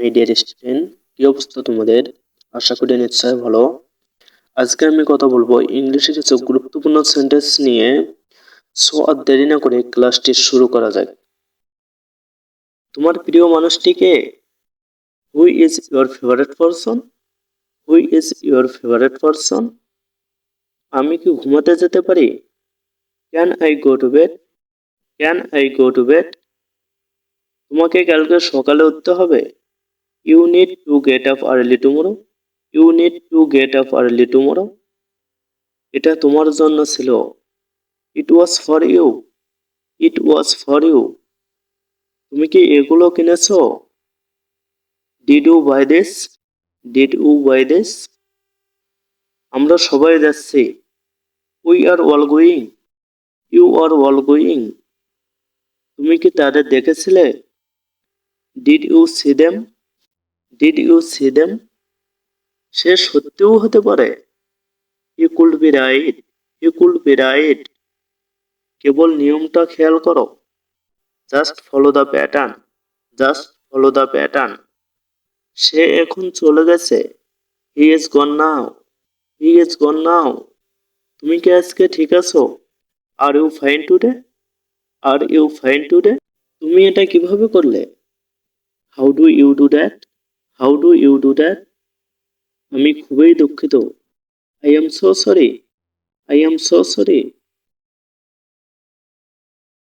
My dear student, কি অবস্থা তোমাদের? আশা করি নিশ্চয় ভালো। আজকে আমি কথা বলবো ইংলিশে কিছু গুরুত্বপূর্ণ সেন্টেন্স নিয়ে। সো আর দেরি না করে ক্লাসটি শুরু করা যাক। তোমার প্রিয় মানুষটি কে? Who is your favourite person? Who is your favourite person? আমি কি ঘুমাতে যেতে পারি? Can I go to bed? Can I go to bed? তোমাকে কালকে সকালে উঠতে হবে। You need to get up early tomorrow. You need to get up early tomorrow. এটা তোমার জন্য ছিল। It was for you. It was for you. তুমি কি এগুলো কিনেছো? Did you buy this? Did you buy this? আমরা সবাই যাচ্ছি। We are all going. You are all going. তুমি কি তাদের দেখেছিলে? Did you see them? Did you see them? সে সত্যিও হতে পারে। He could be right. He could be right. কেবল নিয়মটা খেয়াল করো। Just follow the pattern. Just follow the pattern. সে এখন চলে গেছে। He is gone now. He is gone now. তুমি কি আজকে ঠিক আছো? Are you fine today? Are you fine today? তুমি এটা কিভাবে করলে? How do you do that? How do you do that? আমি খুবই দুঃখিত। I am so sorry. I am so sorry.